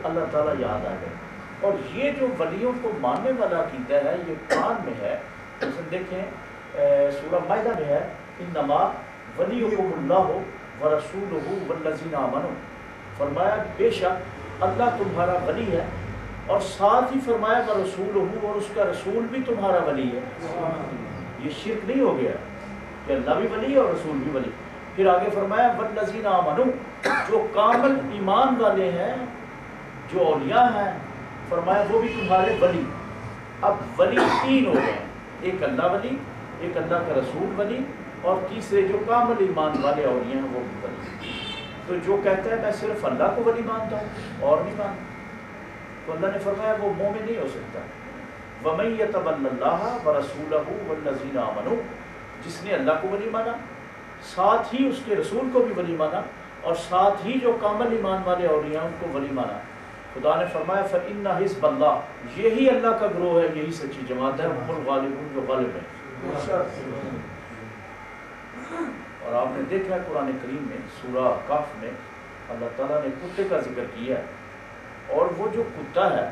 اللہ تعالیٰ یاد آ گئے. اور یہ جو ولیوں کو ماننے والا عقیدہ ہے یہ قرآن میں ہے. مثلا دیکھیں سورہ مائدہ میں ہے انما ولیکم اللہ ورسولہ والذین آمنوا. فرمایا بے شک اللہ تمہارا ولی ہے اور ساتھ ہی فرمایا ورسولہ اور اس کا رسول بھی تمہارا ولی ہے. یہ شرک نہیں ہو گیا کہ اللہ بھی ولی ہے اور رسول بھی ولی. پھر آگے فرمایا والذین آمنوا جو کامل ایمان والے ہیں جو اولیاء ہیں فرمایا وہ بھی تمہارے ولی. اب ولی تین ہو گئے, ایک اللہ ولی, ایک اللہ کا رسول ولی, اور تیسرے جو کامل ایمان والے اولیاء ہیں وہ بھی ولی. تو جو کہتا ہے میں صرف اللہ کو ولی مانتا ہوں اور نہیں مانتا تو اللہ نے فرمایا وہ مومن نہیں ہو سکتا. وَمَن يَتَوَلَّ اللَّهَ وَرَسُولَهُ وَالَّذِينَ آمَنُوا جس نے اللہ کو ولی مانا ساتھ ہی اس کے رسول کو بھی ولی مانا اور ساتھ ہی جو کامل ایمان والے اولیاء ہیں ان کو ولی مانا. خدا نے فرمایا فَإِنَّ حِزْبَ اللَّهِ یہی اللہ کا گروہ ہے, یہی سچی جماعت ہے, هُمُ الْغَالِبُونَ جو غالب ہے. اور آپ نے دیکھا قرآن کریم میں سورہ کہف میں اللہ تعالیٰ نے کتے کا ذکر کیا ہے. اور وہ جو کتا ہے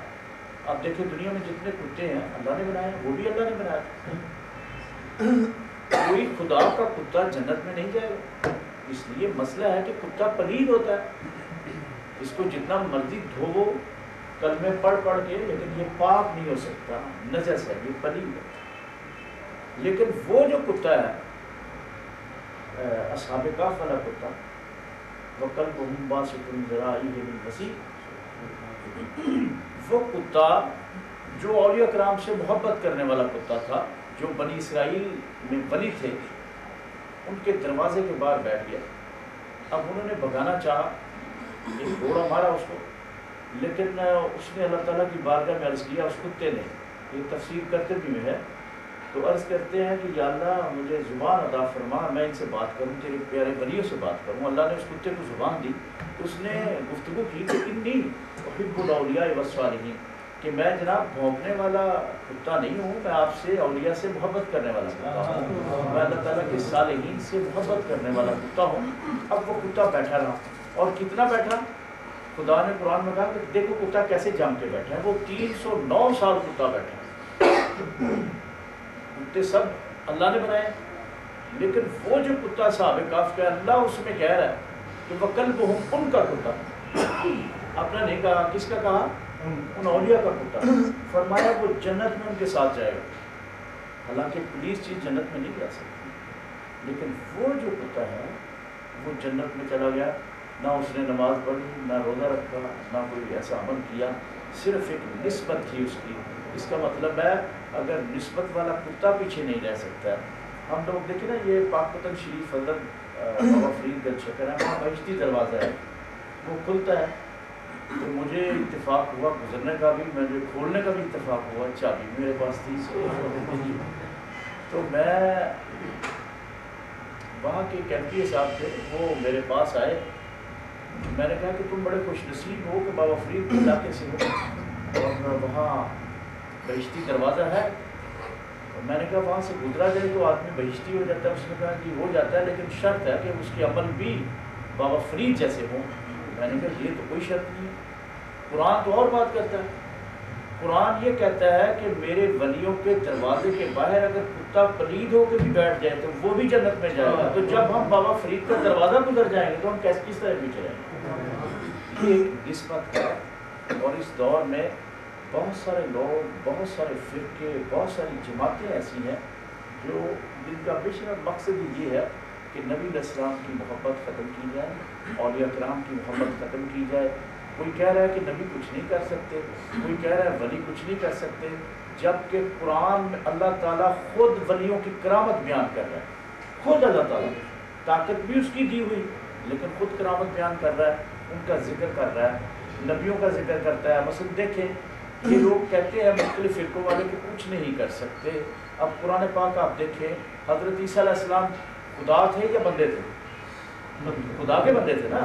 اب دیکھیں دنیا میں جتنے کتے ہیں اللہ نے بنائے وہ بھی اللہ نے بنایا. کوئی خدا کا کتا جنت میں نہیں جائے گا. اس لیے مسئلہ ہے کہ کتا پلید ہوتا ہے, اس کو جتنا مرضی دھوو کلمے پڑھ کے لیکن یہ پاک نہیں ہو سکتا, نجس ہے, یہ پلید ہے. لیکن وہ جو کتا ہے اصحاب کہف والا کتا وَقَلْبُهُمْ بَاسِطٌ ذِرَاعَیْهِ بِالْوَسِیعِ وہ کتا جو اولیاء کرام سے محبت کرنے والا کتا تھا جو بنی اسرائیل میں ولی تھے ان کے دروازے کے باہر بیٹھ گیا. اب انہوں نے بھگانا چاہا, ایک گھوڑا مارا اس کو, لیکن اس نے اللہ تعالیٰ کی بارگاہ میں عرض کیا اس کتے نے, یہ تفسیر کرتے بھی میں ہے تو عرض کرتے ہیں کہ یا اللہ مجھے زبان عطا فرما, میں ان سے بات کروں, تیرے پیارے ولیوں سے بات کروں. اللہ نے اس کتے کو زبان دی. اس نے گفتگو کی کہ انی احب الاولیاء والصالحین کہ میں جناب بھونکنے والا کتا نہیں ہوں, میں آپ سے اولیاء سے محبت کرنے والا کتا ہوں, میں اللہ تعالیٰ کے صالحین سے محبت کرنے والا کتا ہوں. اب وہ کتا بیٹھا رہا اور کتنا بیٹھا, خدا نے قرآن میں کہا کہ دیکھو کتا کیسے جم کے بیٹھا ہے. وہ 309 سال کتا بیٹھا. کتے سب اللہ نے بنائے لیکن وہ جو کتا صاحب کہف کا اللہ اس میں کہہ رہا ہے کہ وَقَلْبُهُمْ ان کا کتا, اپنا نہیں کہا, کس کا کہا, ان اولیاء کا کتا. فرمایا وہ جنت میں ان کے ساتھ جائے گا. حالانکہ پولیس چیز جنت میں نہیں جا سکتی, لیکن وہ جو کتا ہے وہ جنت میں چلا گیا. نہ اس نے نماز پڑھی, نہ روزہ رکھا, نہ کوئی ایسا عمل کیا, صرف ایک نسبت تھی اس کی. اس کا مطلب ہے اگر نسبت والا کتا پیچھے نہیں رہ سکتا. ہم لوگ دیکھیں نا یہ پاک پتن شریف حضرت بابا فرید گل شکر ہے, وہاں بہشتی دروازہ ہے, وہ کھلتا ہے. تو مجھے اتفاق ہوا گزرنے کا بھی, مجھے کھولنے کا بھی اتفاق ہوا, چابی میرے پاس تھی. تو میں وہاں کے کیمپی صاحب تھے, وہ میرے پاس آئے. میں نے کہا کہ تم بڑے خوش نصیب ہو کہ بابا فرید کے علاقے سے ہو اور وہاں بہشتی دروازہ ہے. میں نے کہا وہاں سے گزرا جائے تو آدمی بہشتی ہو جاتا ہے. اس نے کہا کہ ہو جاتا ہے لیکن شرط ہے کہ اس کے عمل بھی بابا فرید جیسے ہوں. میں نے کہا یہ تو کوئی شرط نہیں ہے, قرآن تو اور بات کرتا ہے. قرآن یہ کہتا ہے کہ میرے ولیوں کے دروازے کے باہر اگر کتا پلید ہو کے بھی بیٹھ جائے تو وہ بھی جنت میں جائے گا. تو جب ہم بابا فرید کا دروازہ گزر جائیں گے تو ہم کس طرح پیچھے جائیں گے. یہ ایک نسبت ہے. اور اس دور میں بہت سارے لوگ, بہت سارے فرقے, بہت ساری جماعتیں ایسی ہیں جو جن کا بیشتر مقصد ہی یہ ہے کہ نبی علیہ السلام کی محبت ختم کی جائے, اولیاء کرام کی محبت ختم کی جائے. کوئی کہہ رہا ہے کہ نبی کچھ نہیں کر سکتے, کوئی کہہ رہا ہے ولی کچھ نہیں کر سکتے, جبکہ قرآن میں اللہ تعالیٰ خود ولیوں کی کرامت بیان کر رہا ہے. خود اللہ تعالیٰ طاقت بھی اس کی دی ہوئی لیکن خود کرامت بیان کر رہا ہے, ان کا ذکر کر رہا ہے, نبیوں کا ذکر کرتا ہے. مثلا دیکھیں یہ لوگ کہتے ہیں مختلف فرقوں والے کہ کچھ نہیں کر سکتے. اب قرآن پاک آپ دیکھیں, حضرت عیسیٰ علیہ السلام خدا تھے یا بندے تھے؟ خدا کے بندے تھے نا,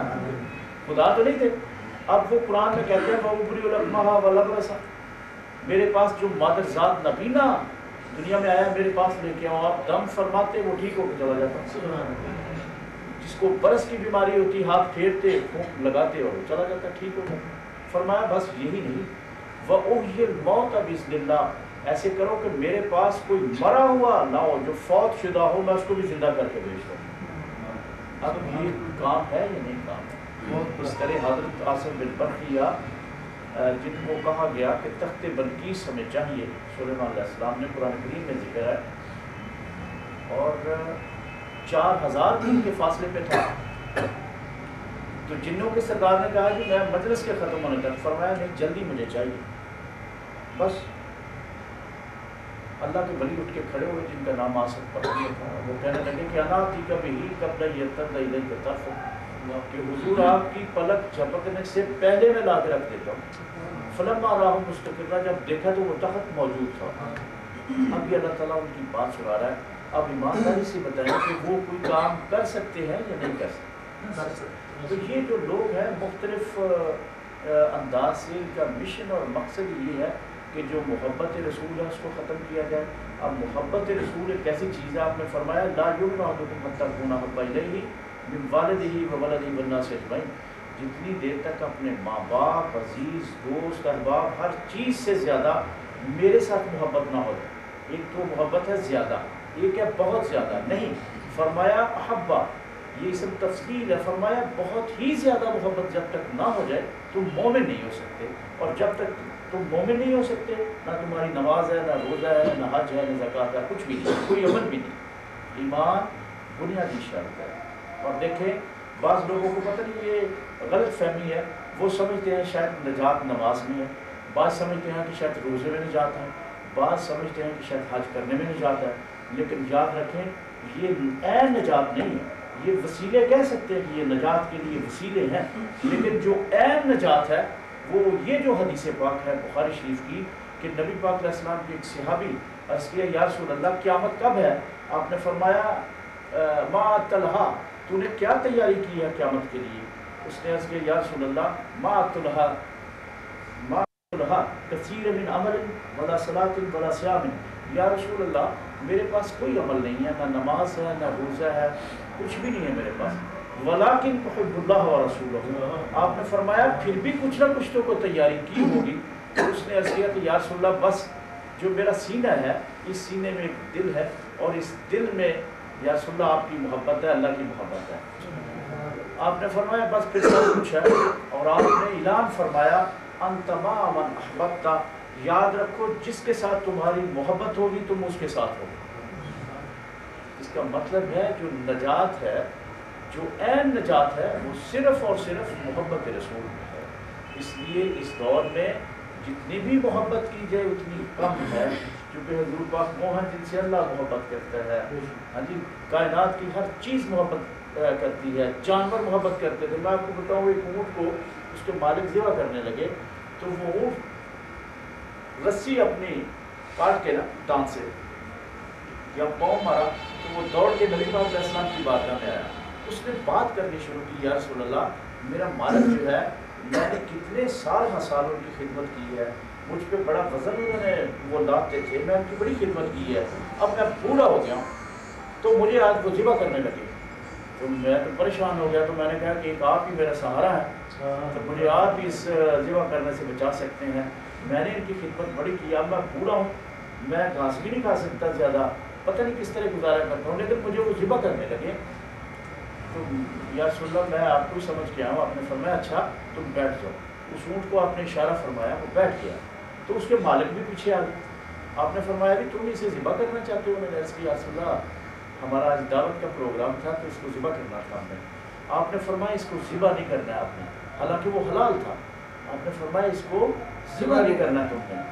خدا تو نہیں تھے. اب وہ قرآن میں کہتے ہیں وَأُبْرِئُ الْأَكْمَحَ وَالْأَبْرَصَ, میرے پاس جو مادر ذات نبینا دنیا میں آیا میرے پاس لے کے آؤ, آپ دم فرماتے وہ ٹھیک ہو کے چلا جاتا. جس کو برس کی بیماری ہوتی ہاتھ پھیرتے پھونک لگاتے اور وہ چلا جاتا, ٹھیک ہو جاتا. فرمایا بس یہی نہیں، وَأُحْيِي الْمَوْتَ بِإِذْنِ اللَّهِ، ایسے کرو کہ میرے پاس کوئی مرا ہوا نہ ہو، جو فوت شدہ ہو، میں اس کو بھی زندہ کر کے بھیج دوں۔ اب یہ کام ہے یا نہیں کام ہے؟ اس طرح حضرت عاصم بن برقیہ جن کو کہا گیا کہ تخت بلقیس ہمیں چاہیے، سلیمان علیہ السلام نے قرآن کریم میں ذکر ہے، اور 4000 دن کے فاصلے پہ تھا، تو جنوں کے سردار نے کہا کہ میں مجلس کے ختم ہونے تک، فرمایا نہیں جلدی مجھے چاہیے۔ بس اللہ کے ولی اٹھ کے کھڑے ہوئے جن کا نام آصف برقیہ تھا، وہ کہنے لگے کہ انا آتی کبھی قبل یرتد الیک طرفک، کہ حضور آپ کی پلک جھپکنے سے پہلے میں لا کے رکھ دیتا ہوں۔ فلما راہ مستقرہ، جب دیکھا تو وہ تخت موجود تھا۔ اب یہ اللہ تعالیٰ ان کی بات سنا رہا ہے، اب ایمانداری سے بتائیں کہ وہ کوئی کام کر سکتے ہیں یا نہیں کر سکتے۔ تو یہ جو لوگ ہیں مختلف انداز سے، ان کا مشن اور مقصد یہ ہے کہ جو محبت رسول ہے اس کو ختم کیا جائے۔ اب محبت رسول ایک ایسی چیز ہے، آپ نے فرمایا لا یؤمن احدکم حتی یکون احب الیہ من والدہ وولدہ والناس اجمعین، جتنی دیر تک اپنے ماں باپ، عزیز دوست احباب، ہر چیز سے زیادہ میرے ساتھ محبت نہ ہو جائے۔ ایک تو محبت ہے زیادہ، ایک ہے بہت زیادہ نہیں، فرمایا احبا، یہ اسم تفصیل ہے، فرمایا بہت ہی زیادہ محبت جب تک نہ ہو جائے تم مومن نہیں ہو سکتے، اور جب تک تم مومن نہیں ہو سکتے نہ تمہاری نماز ہے، نہ روزہ ہے، نہ حج ہے، نہ زکوٰۃ ہے، کچھ بھی نہیں، کوئی عمل بھی نہیں۔ ایمان بنیادی شرط ہے۔ اور دیکھیں بعض لوگوں کو پتہ نہیں، یہ غلط فہمی ہے، وہ سمجھتے ہیں شاید نجات نماز میں ہے، بعض سمجھتے ہیں کہ شاید روزے میں نجات ہے، بعض سمجھتے ہیں کہ شاید حج کرنے میں نجات ہے، لیکن یاد رکھیں یہ عین نجات نہیں ہے۔ یہ وسیلے کہہ سکتے ہیں کہ یہ نجات کے لیے وسیلے ہیں، لیکن جو عین نجات ہے وہ یہ جو حدیث پاک ہے بخاری شریف کی، کہ نبی پاک علیہ السلام کے ایک صحابی عرض کیا یا رسول اللہ قیامت کب ہے؟ آپ نے فرمایا ما طلحہ، تو نے کیا تیاری کی ہے قیامت کے لیے؟ اس نے عرض کیا یا رسول اللہ ما طلحہ کثیر من عمل ولا صلاۃ ولا صیام، یا رسول اللہ میرے پاس کوئی عمل نہیں ہے، نہ نماز ہے، نہ روزہ ہے، کچھ بھی نہیں ہے میرے پاس، ولیکن احب اللہ ورسولہ، آپ نے فرمایا پھر بھی کچھ نہ کچھ تو کو تیاری کی ہوگی۔ تو اس نے عرض کیا کہ یا رسول اللہ بس جو میرا سینہ ہے، اس سینے میں ایک دل ہے، اور اس دل میں یا رسول اللہ آپ کی محبت ہے، اللہ کی محبت ہے۔ آپ نے فرمایا بس پھر سب کچھ ہے، اور آپ نے اعلان فرمایا انت مع من احببت، یاد رکھو جس کے ساتھ تمہاری محبت ہوگی تم اس کے ساتھ ہوگی۔ اس کا مطلب ہے جو نجات ہے، جو عین نجات ہے، وہ صرف اور صرف محبت رسول میں ہے۔ اس لیے اس دور میں جتنی بھی محبت کی جائے اتنی کم ہے، کیونکہ حضور پاک موہن جن سے اللہ محبت کرتا ہے، ہاں جی، کائنات کی ہر چیز محبت کرتی ہے، جانور محبت کرتے تھے۔ میں آپ کو بتاؤں ایک اونٹ کو اس کے مالک ذبح کرنے لگے تو وہ اونٹ رسی اپنی کاٹ کے نا دانت سے یا پاؤں مارا تو وہ دوڑ کے نبی پاک علیہ السلام کی بارگاہ میں آیا، اس نے بات کرنی شروع کی، یا رسول اللہ میرا مالک جو ہے میں نے کتنے سال سالوں کی خدمت کی ہے، مجھ پہ بڑا وزن انہوں نے وہ لاتے تھے، میں ان کی بڑی خدمت کی ہے، اب میں بوڑھا ہو گیا ہوں تو مجھے آج وہ ذبح کرنے لگے، تو میں تو پریشان ہو گیا، تو میں نے کہا کہ ایک آپ ہی میرا سہارا ہے تو مجھے آپ ہی اس ذبح کرنے سے بچا سکتے ہیں، میں نے ان کی خدمت بڑی کی، اب میں بوڑھا ہوں، میں گھاس بھی نہیں کھا سکتا زیادہ، پتہ نہیں کس طرح گزارا کرتا ہوں، لیکن مجھے وہ ذبح کرنے لگے تو یا رسول اللہ میں آپ کو سمجھ کے آؤں۔ آپ نے فرمایا اچھا تم بیٹھ جاؤ، اس اونٹ کو آپ نے اشارہ فرمایا، وہ بیٹھ گیا، تو اس کے مالک بھی پیچھے آ گئے، آپ نے فرمایا بھی تم اسے ذبح کرنا چاہتے ہو؟ میں نے عرض کیا یا رسول اللہ ہمارا آج دعوت کا پروگرام تھا تو اس کو ذبح کرنا تھا ہمیں۔ آپ نے فرمایا اس کو ذبح نہیں کرنا ہے آپ نے، حالانکہ وہ حلال تھا، آپ نے فرمایا اس کو ذبح نہیں کرنا تم نے،